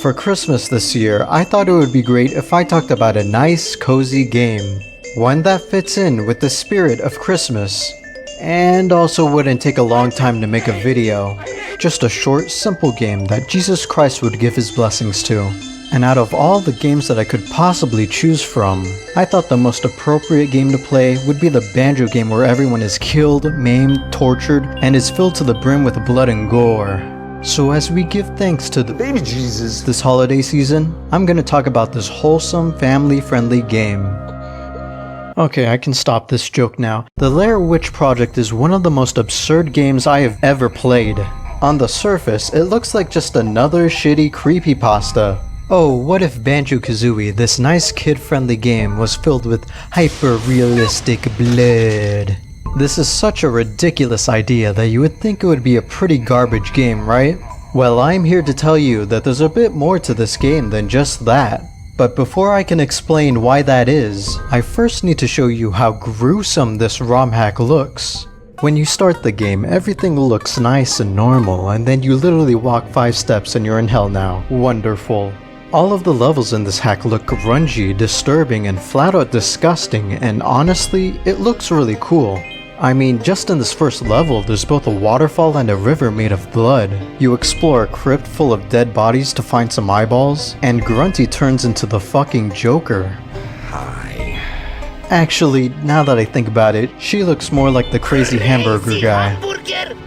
for Christmas this year, I thought it would be great if I talked about a nice, cozy game. One that fits in with the spirit of Christmas. And also wouldn't take a long time to make a video. Just a short, simple game that Jesus Christ would give his blessings to. And out of all the games that I could possibly choose from, I thought the most appropriate game to play would be the Banjo game where everyone is killed, maimed, tortured, and is filled to the brim with blood and gore. So as we give thanks to the baby Jesus this holiday season, I'm gonna talk about this wholesome, family-friendly game. Okay, I can stop this joke now. The Lair Witch Project is one of the most absurd games I have ever played. On the surface, it looks like just another shitty creepypasta. Oh, what if Banjo-Kazooie, this nice kid-friendly game, was filled with hyper-realistic blood? This is such a ridiculous idea that you would think it would be a pretty garbage game, right? Well, I'm here to tell you that there's a bit more to this game than just that. But before I can explain why that is, I first need to show you how gruesome this ROM hack looks. When you start the game, everything looks nice and normal, and then you literally walk 5 steps and you're in hell now. Wonderful. All of the levels in this hack look grungy, disturbing, and flat out disgusting, and honestly, it looks really cool. I mean, just in this first level, there's both a waterfall and a river made of blood. You explore a crypt full of dead bodies to find some eyeballs, and Grunty turns into the fucking Joker. Hi. Actually, now that I think about it, she looks more like the crazy hamburger guy.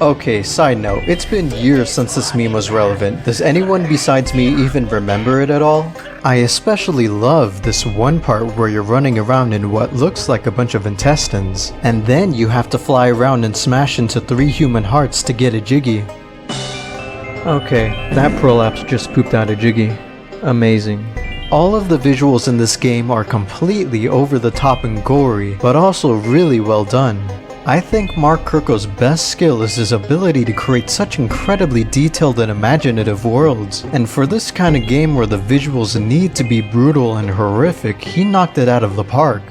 Okay, side note, it's been years since this meme was relevant. Does anyone besides me even remember it at all? I especially love this one part where you're running around in what looks like a bunch of intestines, and then you have to fly around and smash into 3 human hearts to get a Jiggy. Okay, that prolapse just pooped out a Jiggy. Amazing. All of the visuals in this game are completely over the top and gory, but also really well done. I think Mark Kurko's best skill is his ability to create such incredibly detailed and imaginative worlds, and for this kind of game where the visuals need to be brutal and horrific, he knocked it out of the park.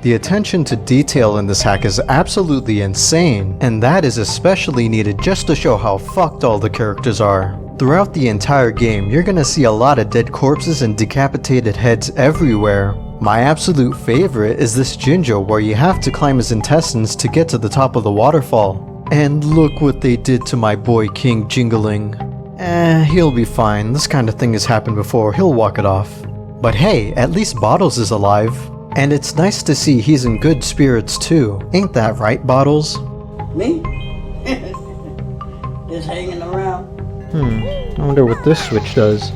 The attention to detail in this hack is absolutely insane, and that is especially needed just to show how fucked all the characters are. Throughout the entire game, you're gonna see a lot of dead corpses and decapitated heads everywhere. My absolute favorite is this Jinjo where you have to climb his intestines to get to the top of the waterfall. And look what they did to my boy King Jingling. He'll be fine, this kind of thing has happened before, he'll walk it off. But hey, at least Bottles is alive. And it's nice to see he's in good spirits too, ain't that right, Bottles? Me? Just hanging around. I wonder what this switch does.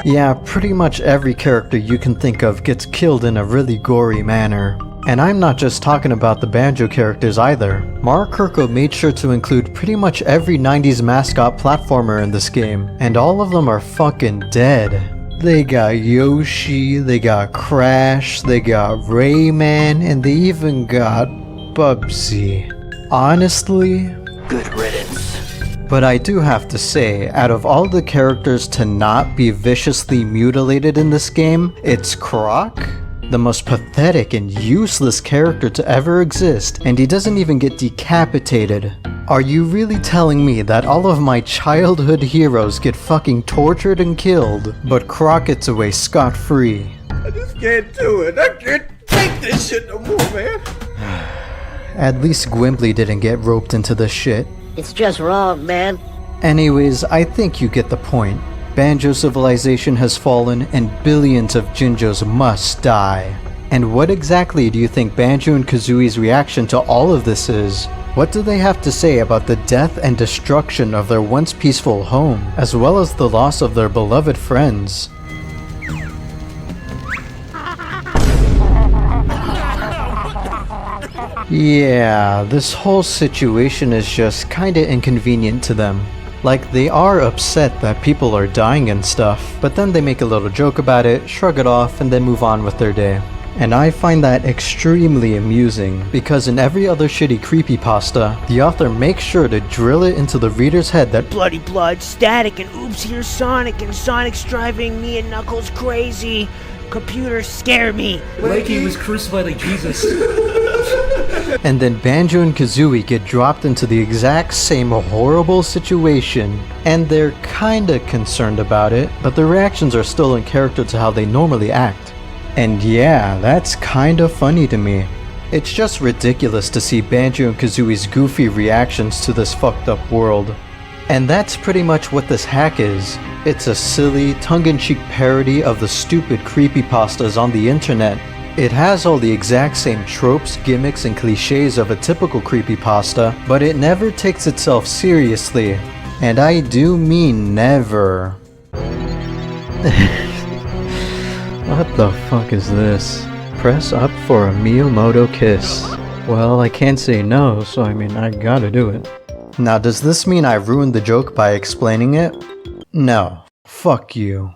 Yeah, pretty much every character you can think of gets killed in a really gory manner. And I'm not just talking about the Banjo characters either. Mark Kurko made sure to include pretty much every 90s mascot platformer in this game, and all of them are fucking dead. They got Yoshi, they got Crash, they got Rayman, and they even got Bubsy. Honestly, Good riddance. but I do have to say, out of all the characters to not be viciously mutilated in this game, it's Croc, the most pathetic and useless character to ever exist, and he doesn't even get decapitated. Are you really telling me that all of my childhood heroes get fucking tortured and killed, but Croc gets away scot-free? I just can't do it. I can't take this shit no more, man. At least Gwimbly didn't get roped into this shit. It's just wrong, man. Anyways, I think you get the point. Banjo civilization has fallen and billions of Jinjos must die. And what exactly do you think Banjo and Kazooie's reaction to all of this is? What do they have to say about the death and destruction of their once peaceful home, as well as the loss of their beloved friends? Yeah, this whole situation is just kinda inconvenient to them. Like, they are upset that people are dying and stuff, but then they make a little joke about it, shrug it off, and then move on with their day. And I find that extremely amusing, because in every other shitty creepypasta, the author makes sure to drill it into the reader's head that Bloody blood, static, and oops, here's Sonic, and Sonic's driving me and Knuckles crazy. Computers scare me. Like he was crucified like Jesus. And then Banjo and Kazooie get dropped into the exact same horrible situation, and they're kinda concerned about it, but their reactions are still in character to how they normally act. And yeah, that's kinda funny to me. It's just ridiculous to see Banjo and Kazooie's goofy reactions to this fucked up world. And that's pretty much what this hack is. It's a silly, tongue-in-cheek parody of the stupid creepypastas on the internet. It has all the exact same tropes, gimmicks, and cliches of a typical creepypasta, but it never takes itself seriously. And I do mean never. What the fuck is this? Press up for a Miyamoto kiss. Well, I can't say no, so I mean, I gotta do it. Now, does this mean I ruined the joke by explaining it? No. Fuck you.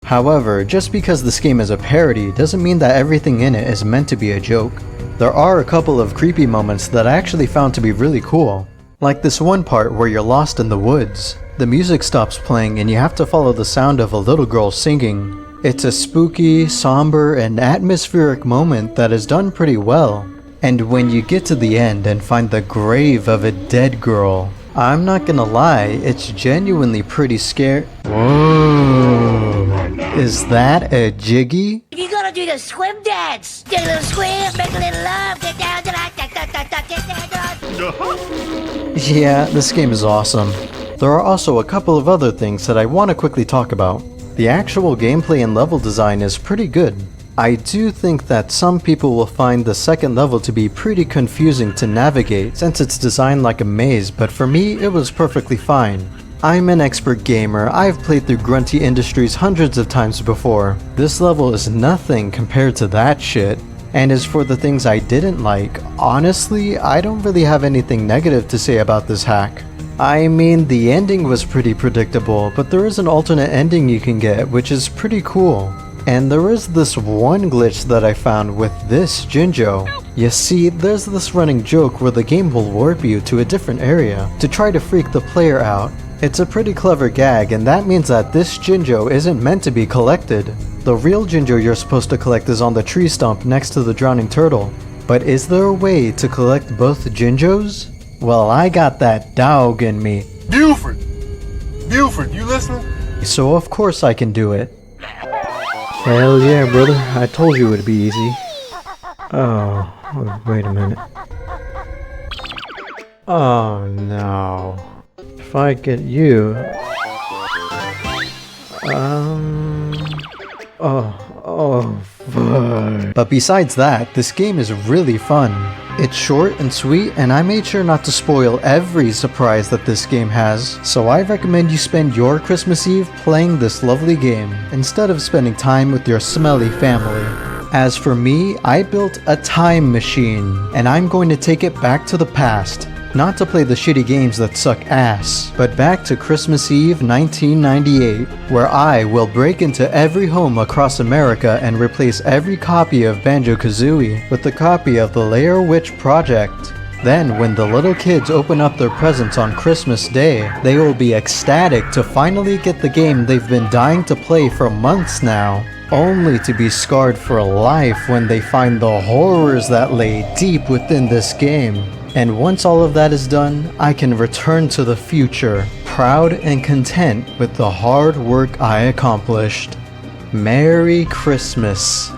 However, just because this game is a parody doesn't mean that everything in it is meant to be a joke. There are a couple of creepy moments that I actually found to be really cool. Like this one part where you're lost in the woods. The music stops playing and you have to follow the sound of a little girl singing. It's a spooky, somber, and atmospheric moment that is done pretty well. And when you get to the end and find the grave of a dead girl, I'm not gonna lie, it's genuinely pretty scary. Whoa. Is that a jiggy? You gotta do the swim dance. Get a little swim, make a little love, get down to that, Yeah, this game is awesome. There are also a couple of other things that I want to quickly talk about. The actual gameplay and level design is pretty good. I do think that some people will find the second level to be pretty confusing to navigate since it's designed like a maze, but for me it was perfectly fine. I'm an expert gamer, I've played through Grunty Industries hundreds of times before. This level is nothing compared to that shit. And as for the things I didn't like, honestly, I don't really have anything negative to say about this hack. I mean, the ending was pretty predictable, but there is an alternate ending you can get, which is pretty cool. And there is this one glitch that I found with this Jinjo. You see, there's this running joke where the game will warp you to a different area to try to freak the player out. It's a pretty clever gag, and that means that this Jinjo isn't meant to be collected. The real Jinjo you're supposed to collect is on the tree stump next to the drowning turtle. But is there a way to collect both Jinjos? Well, I got that dog in me. Buford! Buford, you listening? So of course I can do it. Hell yeah, brother. I told you it'd be easy. Oh, wait a minute. Oh no. If I get you... Oh, fuck. But besides that, this game is really fun. It's short and sweet, and I made sure not to spoil every surprise that this game has, so I recommend you spend your Christmas Eve playing this lovely game, instead of spending time with your smelly family. As for me, I built a time machine, and I'm going to take it back to the past. Not to play the shitty games that suck ass, but back to Christmas Eve 1998, where I will break into every home across America and replace every copy of Banjo-Kazooie with a copy of the Lair Witch Project. Then, when the little kids open up their presents on Christmas Day, they will be ecstatic to finally get the game they've been dying to play for months now, only to be scarred for life when they find the horrors that lay deep within this game. And once all of that is done, I can return to the future, proud and content with the hard work I accomplished. Merry Christmas.